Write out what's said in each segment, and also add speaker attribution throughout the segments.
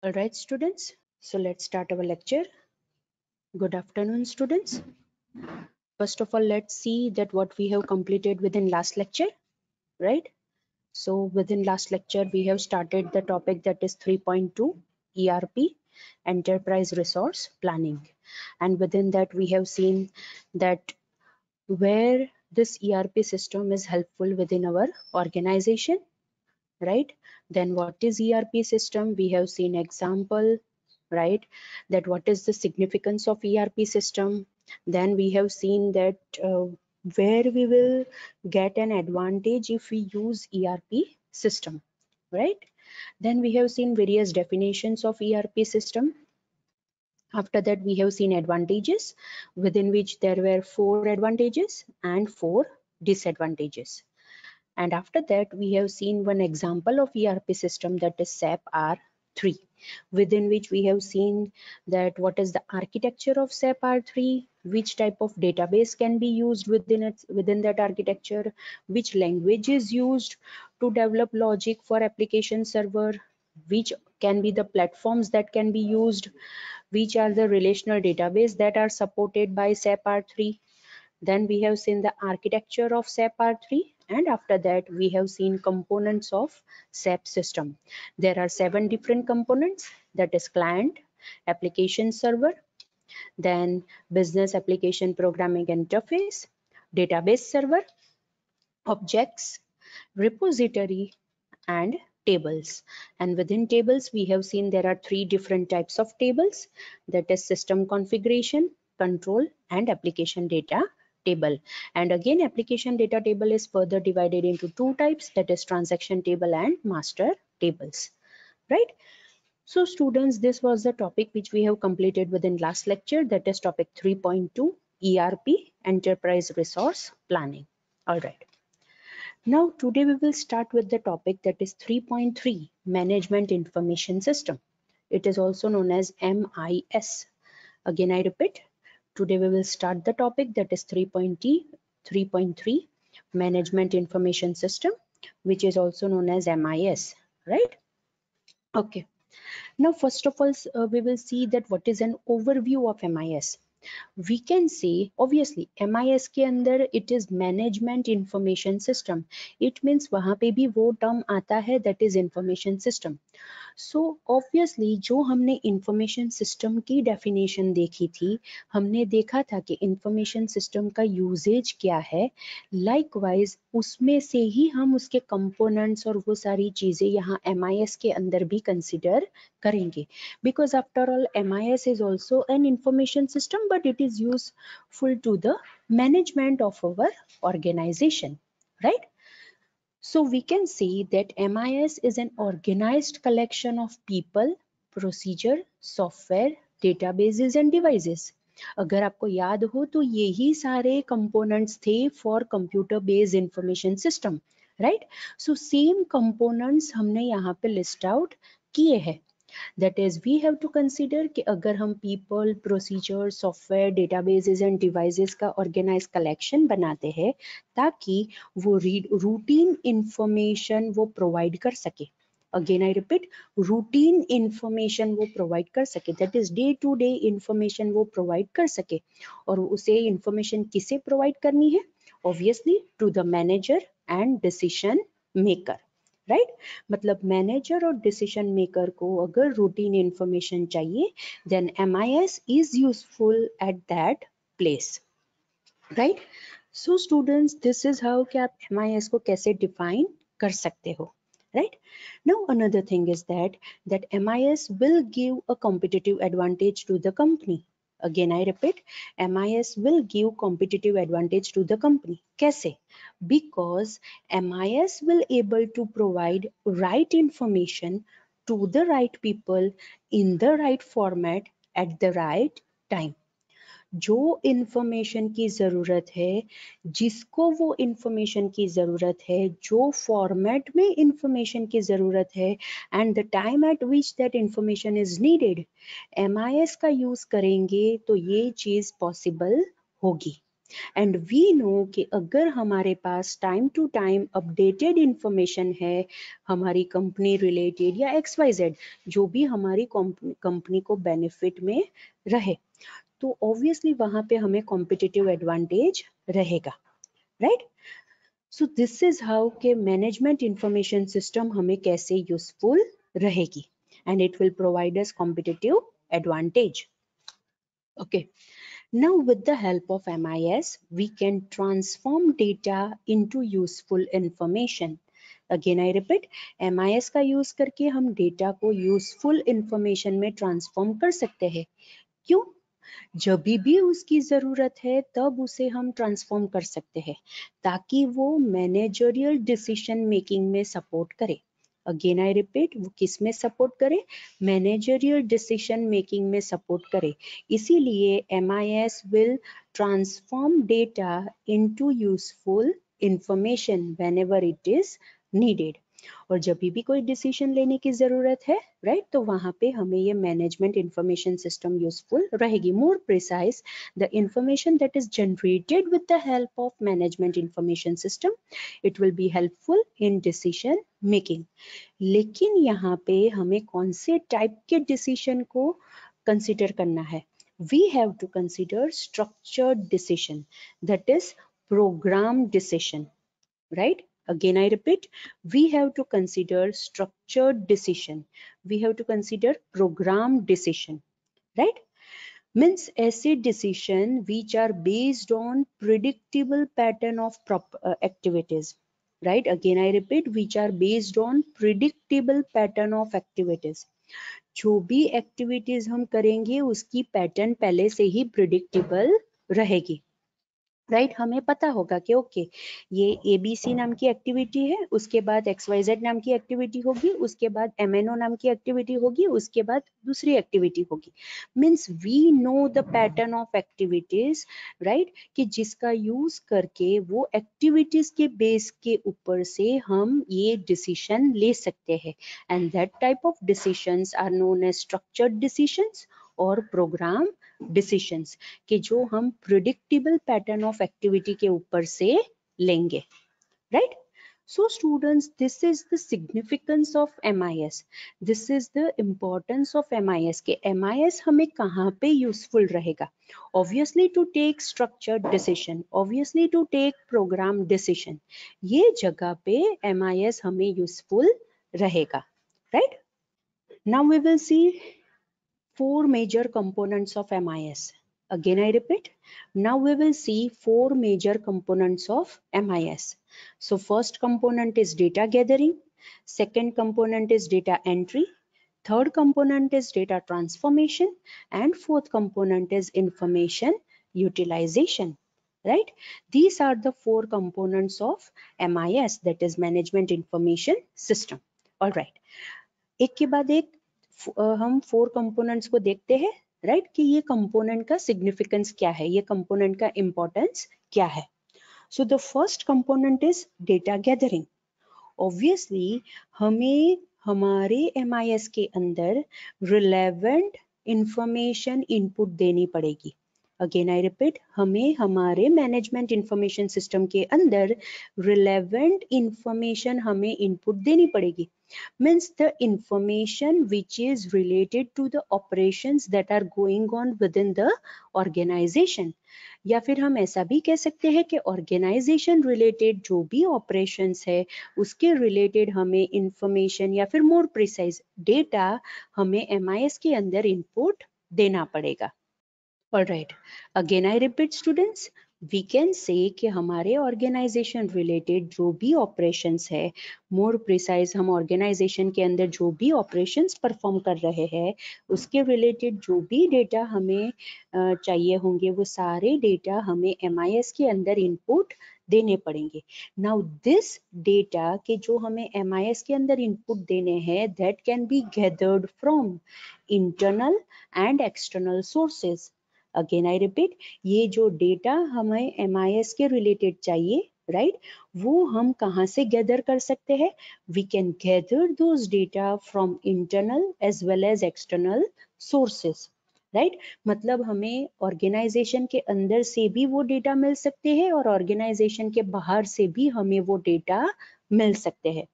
Speaker 1: All right, students. So let's start our lecture. Good afternoon, students. First of all, let's see that what we have completed within last lecture, right? So within last lecture, we have started the topic that is 3.2 ERP, Enterprise Resource Planning. And within that, we have seen that where this ERP system is helpful within our organization, right? Then what is ERP system? We have seen example, right? That what is the significance of ERP system? Then we have seen that where we will get an advantage if we use ERP system, right? Then we have seen various definitions of ERP system. After that, we have seen advantages, within which there were 4 advantages and 4 disadvantages. And after that, we have seen one example of ERP system, that is SAP R3, within which we have seen that what is the architecture of SAP R3, which type of database can be used within that architecture, which language is used to develop logic for application server, which can be the platforms that can be used, which are the relational database that are supported by SAP R3. Then we have seen the architecture of SAP R3, and after that we have seen components of SAP system. There are 7 different components, that is client, application server, then business application programming interface, database server, objects, repository, and tables. And within tables, we have seen there are 3 different types of tables, that is system configuration, control, and application data table. And again, application data table is further divided into 2 types, that is transaction table and master tables, right? So students, this was the topic which we have completed within last lecture, that is topic 3.2 ERP, Enterprise Resource Planning. All right. Now today we will start with the topic that is 3.3 Management Information System. It is also known as MIS. Again I repeat, today we will start the topic that is 3.3 Management Information System, which is also known as MIS, right? Okay. Now first of all, we will see that what is an overview of MIS. We can say obviously MIS के अंदर it is management information system. It means वहाँ पे भी वो term आता है, that is information system. So obviously जो हमने information system की definition देखी थी, हमने देखा था कि information system का usage क्या है. Likewise उसमें से ही हम उसके components और वो सारी चीजें यहाँ MIS के अंदर भी consider करेंगे, because after all MIS is also an information system, but it is useful to the management of our organization, right? So we can see that MIS is an organized collection of people, procedure, software, databases and devices. अगर आपको याद हो तो यही सारे components थे for computer based information system, right? So same components हमने यहाँ पे list out किए हैं. That is, we have to consider कि अगर हम people, procedure, software, databases and devices का organized collection बनाते हैं ताकि वो routine information वो provide कर सके. Again I repeat, routine information वो provide कर सके, that is day to day information वो provide कर सके. और उसे information किसे provide करनी है? Obviously to the manager and decision maker. Right मतलब मैनेजर और डिसीजन मेकर को अगर रूटीन इंफॉर्मेशन चाहिए, then MIS is useful at that place, right? So students, this is how कि आप MIS को कैसे डिफाइन कर सकते हो, right? Now another thing is that MIS will give a competitive advantage to the company. Again I repeat, MIS will give competitive advantage to the company. कैसे? Because MIS will able to provide right information to the right people in the right format at the right time. जो information की ज़रूरत है, जिसको वो information की ज़रूरत है, जो फॉर्मेट में इंफॉर्मेशन की ज़रूरत है, and the time at which that information is needed, MIS का यूज़ करेंगे तो ये चीज़ पॉसिबल होगी. एंड वी नो कि अगर हमारे पास time to time updated information है हमारी कंपनी रिलेटेड या XYZ जो भी हमारी कंपनी को बेनिफिट में रहे, तो ऑब्वियसली वहां पे हमें कॉम्पिटिटिव एडवांटेज रहेगा, right? So this is how के मैनेजमेंट इंफॉर्मेशन सिस्टम हमें कैसे यूजफुल रहेगी and it will provide us competitive advantage. Okay, now with the help of MIS, we can transform data into useful information. Again I repeat, MIS का use करके हम data को useful information में transform कर सकते हैं. क्यों? जब भी उसकी जरूरत है तब उसे हम ट्रांसफॉर्म कर सकते हैं ताकि वो मैनेजरियल डिसीजन मेकिंग में सपोर्ट करे. अगेन आई रिपीट, वो किस में सपोर्ट करे? मैनेजरियल डिसीजन मेकिंग में सपोर्ट करे. इसीलिए MIS will transform data into useful information whenever it is needed. और जब भी कोई डिसीजन लेने की जरूरत है, राइट, तो वहां पे हमें ये मैनेजमेंट इंफॉर्मेशन सिस्टम यूजफुल रहेगी. More precise, the information that is generated with the help of management information system, it will be helpful in decision making. लेकिन यहाँ पे हमें कौन से टाइप के डिसीजन को कंसिडर करना है? We have to consider structured decision, that is program decision, right? Again I repeat, we have to consider structured decision, we have to consider program decision, right? Means ऐसे decision which are based on predictable pattern of activities, right? Again I repeat, which are based on predictable pattern of activities. जो भी activities हम करेंगे उसकी pattern पहले से ही predictable रहेगी, right? हमें पता होगा कि ओके ये ABC नाम की एक्टिविटी है, उसके बाद XYZ नाम की एक्टिविटी होगी, उसके बाद MNO नाम की एक्टिविटी होगी, उसके बाद दूसरी एक्टिविटी होगी. Means we know the pattern of activities, right, कि जिसका यूज करके वो एक्टिविटीज के बेस के ऊपर से हम ये डिसीजन ले सकते हैं. And that type of decisions are known as structured decisions और प्रोग्राम डिसीजंस, कि जो हम प्रिडिक्टेबल पैटर्न ऑफ एक्टिविटी के ऊपर से लेंगे, right? So students, this is the significance of MIS. This is the importance of MIS. कि MIS हमें कहाँ पे useful रहेगा? Obviously to take structured decision, obviously to take program decision. ये जगह पे MIS हमें useful रहेगा, right? Now we will see four major components of MIS. Again I repeat, now we will see four major components of MIS. So first component is data gathering, second component is data entry, third component is data transformation, and fourth component is information utilization, right? These are the four components of MIS, that is management information system. All right, एक के बाद एक हम four components को देखते हैं, right, कि ये कंपोनेंट का सिग्निफिकेंस क्या है, ये कंपोनेंट का इंपॉर्टेंस क्या है. So the first component is data gathering. Obviously हमें हमारे MIS के अंदर रिलेवेंट इंफॉर्मेशन इनपुट देनी पड़ेगी. अगेन आई रिपीट, हमें हमारे मैनेजमेंट इंफॉर्मेशन सिस्टम के अंदर रिलेवेंट इंफॉर्मेशन हमें इनपुट देनी पड़ेगी. Means the information which is related to the operations that are going on within the organization. या फिर हम ऐसा भी कह सकते हैं कि ऑर्गेनाइजेशन रिलेटेड जो भी ऑपरेशंस है उसके रिलेटेड हमें इंफॉर्मेशन या फिर मोर प्रिसाइज डेटा हमें MIS के अंदर इनपुट देना पड़ेगा. Alright, again I repeat students, we can say कि हमारे ऑर्गेनाइजेशन रिलेटेड जो भी ऑपरेशंस है, मोर प्रिसाइज हम ऑर्गेनाइजेशन के अंदर जो भी ऑपरेशंस परफॉर्म कर रहे हैं उसके रिलेटेड जो भी डेटा हमें चाहिए होंगे वो सारे डेटा हमें MIS के अंदर इनपुट देने पड़ेंगे. नाउ दिस डेटा के जो हमें MIS के अंदर इनपुट देने हैं that can be gathered from internal and external sources. Again I repeat, ये जो डेटा हमें MIS के रिलेटेड चाहिए, राइट, वो हम कहाँ से गैदर कर सकते हैं? We can gather those data from internal as well as external sources, right मतलब हमें ऑर्गेनाइजेशन के अंदर से भी वो डेटा मिल सकते हैं और ऑर्गेनाइजेशन के बाहर से भी हमें वो डेटा मिल सकते हैं।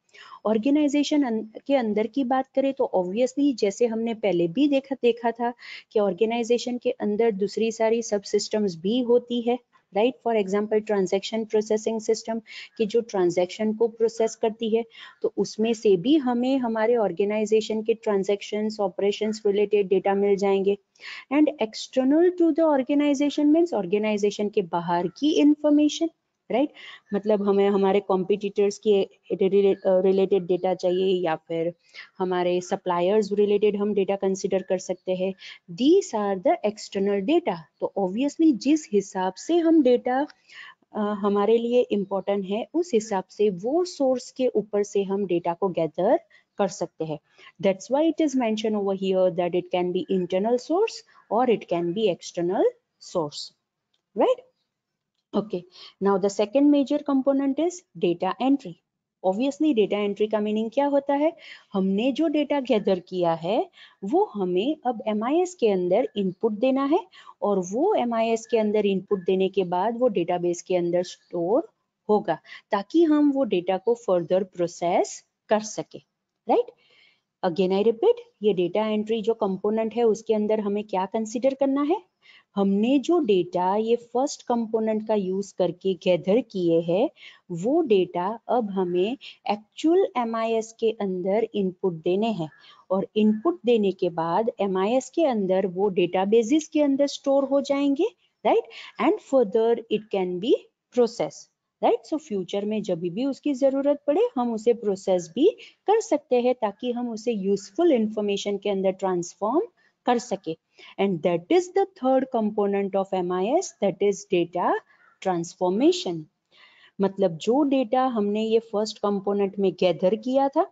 Speaker 1: ऑर्गेनाइजेशन के अंदर की बात करें तो ऑब्वियसली जैसे हमने पहले भी देखा था कि ऑर्गेनाइजेशन के अंदर दूसरी सारी सब सिस्टम्स भी होती है, right. For example transaction processing system की जो ट्रांजैक्शन को प्रोसेस करती है, तो उसमें से भी हमें हमारे ऑर्गेनाइजेशन के ट्रांजैक्शंस ऑपरेशंस रिलेटेड डेटा मिल जाएंगे। And external to the organisation means organisation के बाहर की इंफॉर्मेशन, राइट मतलब हमें हमारे कॉम्पिटिटर्स के रिलेटेड डेटा चाहिए या फिर हमारे सप्लायर्स रिलेटेड हम डेटा कंसिडर कर सकते हैं। These are the external data. तो ऑब्वियसली जिस हिसाब से हम डेटा हमारे लिए इम्पोर्टेंट है उस हिसाब से वो सोर्स के ऊपर से हम डेटा को गैदर कर सकते हैं। That's why it is mentioned over here that it can be internal source or it can be external source, right? Okay, now the second major component is data entry. Obviously data entry का meaning क्या होता है, हमने जो data gather किया है वो हमें अब MIS के अंदर इनपुट देना है और वो MIS के अंदर इनपुट देने के बाद वो डेटाबेस के अंदर स्टोर होगा ताकि हम वो डेटा को फर्दर प्रोसेस कर सके, राइट। अगेन आई रिपीट, ये डेटा एंट्री जो कंपोनेंट है उसके अंदर हमें क्या कंसीडर करना है, हमने जो डेटा ये फर्स्ट कंपोनेंट का यूज करके गैदर किए हैं वो डेटा अब हमें एक्चुअल MIS के अंदर इनपुट देने हैं और इनपुट देने के बाद MIS के अंदर वो डेटाबेसेस के अंदर स्टोर हो जाएंगे, right. And further it can be process, right. So future में जब भी उसकी जरूरत पड़े हम उसे प्रोसेस भी कर सकते हैं ताकि हम उसे यूजफुल इंफॉर्मेशन के अंदर ट्रांसफॉर्म कर सके। And that is the third component of MIS, that is data transformation. मतलब जो डेटा हमने ये फर्स्ट कंपोनेंट में गैदर किया था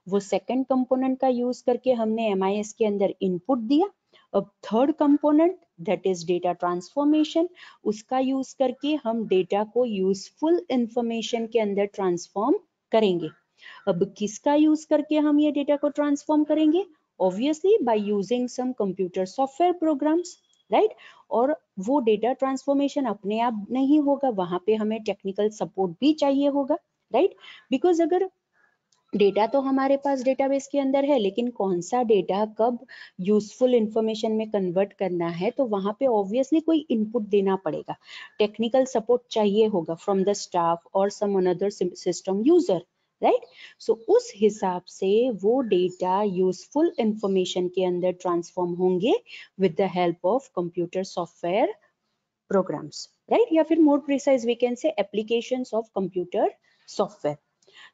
Speaker 1: वो सेकंड कंपोनेंट का यूज करके हमने MIS के अंदर इनपुट दिया। अब third component that is data transformation, उसका यूज करके हम डेटा को यूजफुल इंफॉर्मेशन के अंदर ट्रांसफॉर्म करेंगे। अब किसका यूज करके हम ये डेटा को ट्रांसफॉर्म करेंगे, obviously by using some computer software programs, right. और वो डेटा ट्रांसफॉर्मेशन अपने आप नहीं होगा, वहां पे हमें टेक्निकल सपोर्ट भी चाहिए होगा, राइट। बिकॉज अगर डेटा तो हमारे पास डेटाबेस के अंदर है लेकिन कौन सा डेटा कब यूजफुल इंफॉर्मेशन में कन्वर्ट करना है तो वहां पे ऑब्वियसली कोई इनपुट देना पड़ेगा, टेक्निकल सपोर्ट चाहिए होगा फ्रॉम द स्टाफ और some another system user, right. So उस हिसाब से वो डेटा यूजफुल इंफॉर्मेशन के अंदर ट्रांसफॉर्म होंगे with the help of computer software programs, right. या फिर more precise we can say applications of computer software.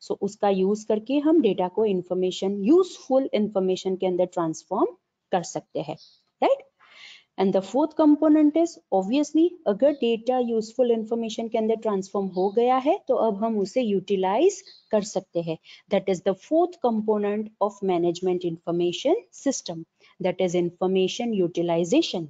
Speaker 1: So उसका यूज करके हम डेटा को इंफॉर्मेशन यूजफुल इंफॉर्मेशन के अंदर ट्रांसफॉर्म कर सकते हैं, right. And the fourth component is obviously अगर डेटा यूजफुल इंफॉर्मेशन के अंदर ट्रांसफॉर्म हो गया है तो अब हम उसे यूटिलाइज कर सकते हैं, that is the fourth component of management information system, that is information utilisation.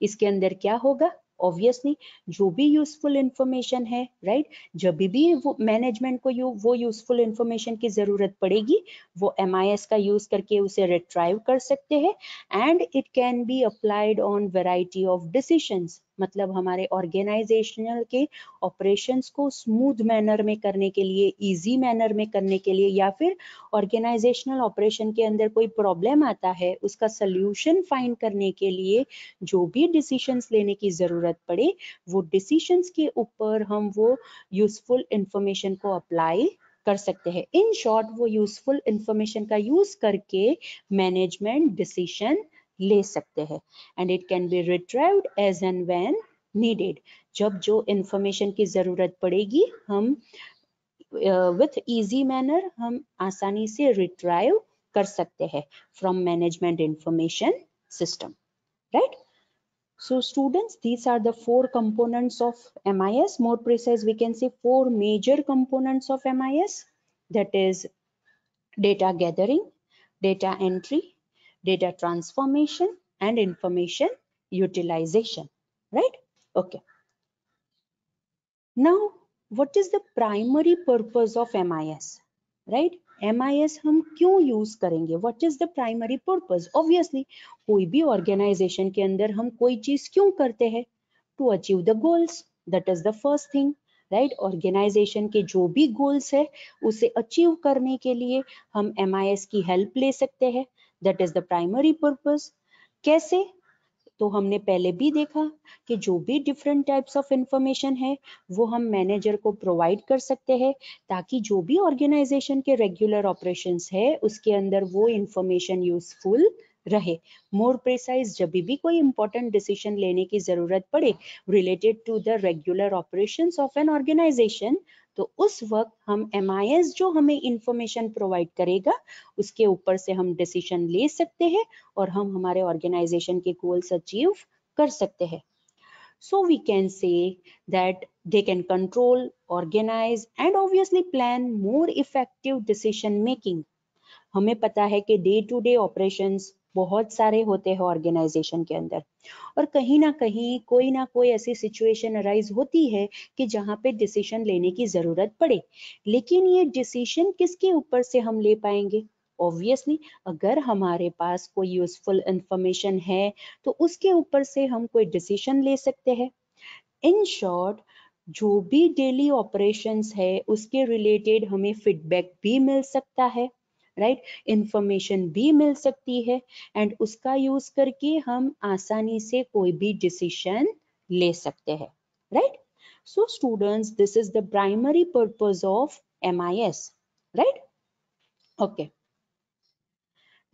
Speaker 1: इसके अंदर क्या होगा, ऑब्वियसली जो भी यूजफुल इंफॉर्मेशन है, राइट, जब भी वो मैनेजमेंट को वो यूजफुल इंफॉर्मेशन की जरूरत पड़ेगी वो MIS का यूज करके उसे रिट्राइव कर सकते हैं and it can be applied on variety of decisions. मतलब हमारे ऑर्गेनाइजेशनल के ऑपरेशंस को स्मूथ मैनर में करने के लिए, इजी मैनर में करने के लिए, या फिर ऑर्गेनाइजेशनल ऑपरेशन के अंदर कोई प्रॉब्लम आता है उसका सोल्यूशन फाइंड करने के लिए जो भी डिसीजंस लेने की जरूरत पड़े वो डिसीजंस के ऊपर हम वो यूजफुल इंफॉर्मेशन को अप्लाई कर सकते हैं। इन शॉर्ट वो यूजफुल इंफॉर्मेशन का यूज करके मैनेजमेंट डिसीजन ले सकते हैं and it can be retrieved as and when needed. जब जो इंफॉर्मेशन की जरूरत पड़ेगी हम विथ इजी मैनर हम आसानी से रिट्राइव कर सकते हैं from management information system, right. So students, these are the four components of MIS. More precise, we can say four major components of MIS. That is data gathering, data entry, data transformation, and information utilization. Right? Okay. Now, what is the primary purpose of MIS? Right? MIS हम क्यों use करेंगे, what is the primary purpose. Obviously कोई भी organisation के अंदर हम कोई चीज क्यों करते हैं, to achieve the goals, that is the first thing, right. Organisation के जो भी गोल्स है उसे अचीव करने के लिए हम MIS की हेल्प ले सकते हैं, that is the primary purpose. कैसे, तो हमने पहले भी देखा कि जो भी डिफरेंट टाइप्स ऑफ इंफॉर्मेशन है वो हम मैनेजर को प्रोवाइड कर सकते हैं, ताकि जो भी ऑर्गेनाइजेशन के रेगुलर ऑपरेशंस है उसके अंदर वो इंफॉर्मेशन यूजफुल रहे। मोर प्रिसाइज, जब भी कोई इंपॉर्टेंट डिसीजन लेने की जरूरत पड़े related to the regular operations of an organisation, तो उस वक्त हम MIS जो हमें इंफॉर्मेशन प्रोवाइड करेगा उसके ऊपर से हम डिसीजन ले सकते हैं और हम हमारे ऑर्गेनाइजेशन के गोल्स अचीव कर सकते हैं। So we can say that they can control, organize and obviously plan more effective decision making. हमें पता है कि डे टू डे ऑपरेशंस बहुत सारे होते हैं ऑर्गेनाइजेशन के अंदर, और कहीं ना कोई ऐसी सिचुएशन अराइज होती है कि जहाँ पे डिसीजन लेने की जरूरत पड़े, लेकिन ये डिसीजन किसके ऊपर से हम ले पाएंगे। ऑब्वियसली अगर हमारे पास कोई यूजफुल इंफॉर्मेशन है तो उसके ऊपर से हम कोई डिसीजन ले सकते हैं। इन शॉर्ट, जो भी डेली ऑपरेशंस है उसके रिलेटेड हमें फीडबैक भी मिल सकता है, राइट, इंफॉर्मेशन भी मिल सकती है, एंड उसका यूज करके हम आसानी से कोई भी डिसीजन ले सकते हैं, right. So students, this is the primary purpose of MIS, right. Okay,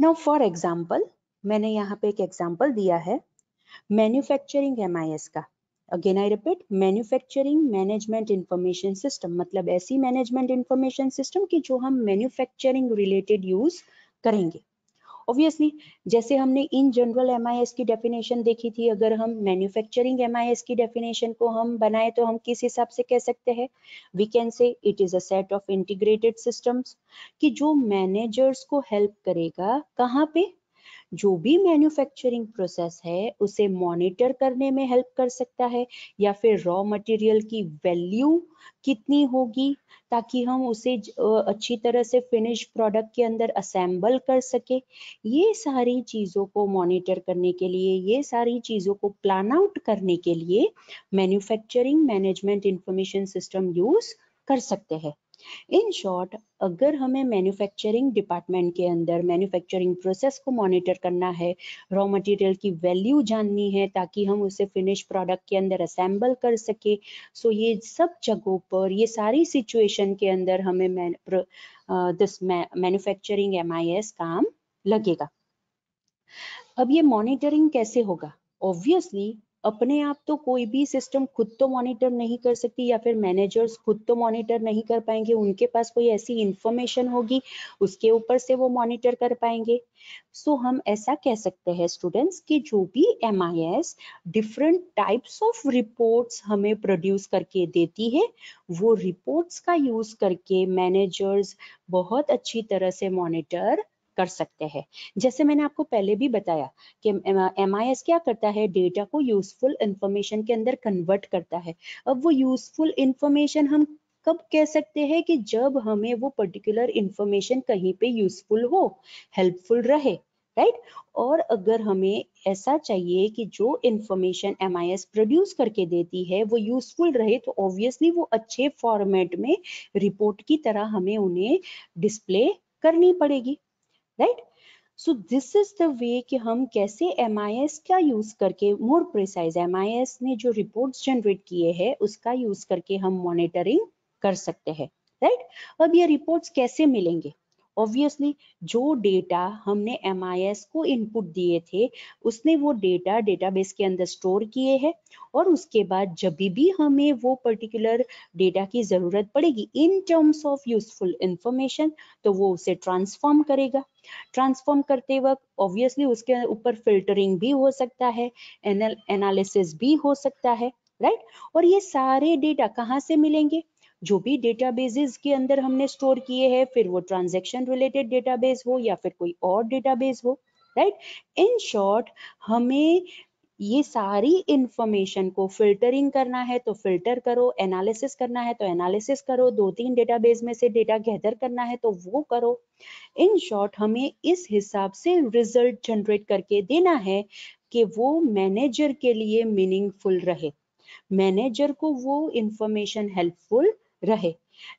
Speaker 1: now for example, मैंने यहाँ पे एक एग्जांपल दिया है मैन्युफैक्चरिंग MIS का। Again I repeat, manufacturing management information system, मतलब ऐसी मैनेजमेंट इंफॉर्मेशन सिस्टम की जो हम मैन्युफैक्चरिंग रिलेटेड यूज करेंगे। ऑब्वियसली जैसे हमने इन जनरल MIS की डेफिनेशन देखी थी, अगर हम मैन्युफैक्चरिंग MIS की डेफिनेशन को हम बनाए तो हम किस हिसाब से कह सकते हैं, we can say it is a set of integrated systems, कि जो मैनेजर्स को हेल्प करेगा कहाँ पे, जो भी मैन्युफैक्चरिंग प्रोसेस है उसे मॉनिटर करने में हेल्प कर सकता है, या फिर रॉ मटेरियल की वैल्यू कितनी होगी ताकि हम उसे अच्छी तरह से फिनिश प्रोडक्ट के अंदर असेंबल कर सके। ये सारी चीज़ों को मॉनिटर करने के लिए, ये सारी चीज़ों को प्लान आउट करने के लिए manufacturing management information system use कर सकते हैं। इन शॉर्ट, अगर हमें मैन्युफैक्चरिंग डिपार्टमेंट के अंदर मैन्युफैक्चरिंग प्रोसेस को मॉनिटर करना है, रॉ मटेरियल की वैल्यू जाननी है ताकि हम उसे फिनिश प्रोडक्ट के अंदर असेंबल कर सके, सो ये सब जगहों पर, ये सारी सिचुएशन के अंदर हमें दिस मैन्युफैक्चरिंग MIS काम लगेगा। अब ये मॉनिटरिंग कैसे होगा, ऑब्वियसली अपने आप तो कोई भी सिस्टम खुद तो मॉनिटर नहीं कर सकती, या फिर मैनेजर्स खुद तो मॉनिटर नहीं कर पाएंगे, उनके पास कोई ऐसी इंफॉर्मेशन होगी उसके ऊपर से वो मॉनिटर कर पाएंगे। सो हम ऐसा कह सकते हैं स्टूडेंट्स कि जो भी MIS different types of reports हमें प्रोड्यूस करके देती है, वो रिपोर्ट्स का यूज करके मैनेजर्स बहुत अच्छी तरह से मॉनिटर कर सकते हैं। जैसे मैंने आपको पहले भी बताया कि MIS क्या करता है, डेटा को यूजफुल इंफॉर्मेशन के अंदर कन्वर्ट करता है। अब वो यूजफुल इंफॉर्मेशन हम कब कह सकते हैं, कि जब हमें वो पर्टिकुलर इंफॉर्मेशन कहीं पे यूजफुल हो, हेल्पफुल रहे, राइट। और अगर हमें ऐसा चाहिए कि जो इंफॉर्मेशन MIS प्रोड्यूस करके देती है वो यूजफुल रहे, तो ऑब्वियसली वो अच्छे फॉर्मेट में रिपोर्ट की तरह हमें उन्हें डिस्प्ले करनी पड़ेगी, right. So this is the way कि हम कैसे MIS का यूज करके, मोर प्रिसाइज MIS ने जो रिपोर्ट्स जनरेट किए हैं उसका यूज करके हम मॉनिटरिंग कर सकते हैं, राइट। अब ये रिपोर्ट्स कैसे मिलेंगे, ऑब्वियसली जो डेटा हमने MIS को इनपुट दिए थे उसने वो डेटा डेटाबेस के अंदर स्टोर किए हैं, और उसके बाद जब भी हमें वो पर्टिकुलर डेटा की जरूरत पड़ेगी in terms of useful information, तो वो उसे ट्रांसफॉर्म करेगा। ट्रांसफॉर्म करते वक्त ऑब्वियसली उसके ऊपर फिल्टरिंग भी हो सकता है, एनालिसिस भी हो सकता है, राइट। और ये सारे डेटा कहाँ से मिलेंगे, जो भी डेटाबेसेस के अंदर हमने स्टोर किए हैं, फिर वो ट्रांजैक्शन रिलेटेड डेटाबेस हो या फिर कोई और डेटाबेस हो, राइट। इन शॉर्ट, हमें ये सारी इंफॉर्मेशन को फिल्टरिंग करना है तो फिल्टर करो, एनालिसिस करना है तो एनालिसिस करो, 2-3 डेटाबेस में से डेटा गैदर करना है तो वो करो। इन शॉर्ट हमें इस हिसाब से रिजल्ट जनरेट करके देना है कि वो मैनेजर के लिए मीनिंगफुल रहे, मैनेजर को वो इंफॉर्मेशन हेल्पफुल रहे,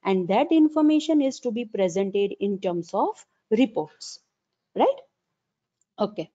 Speaker 1: and that information is to be presented in terms of reports, right? Okay,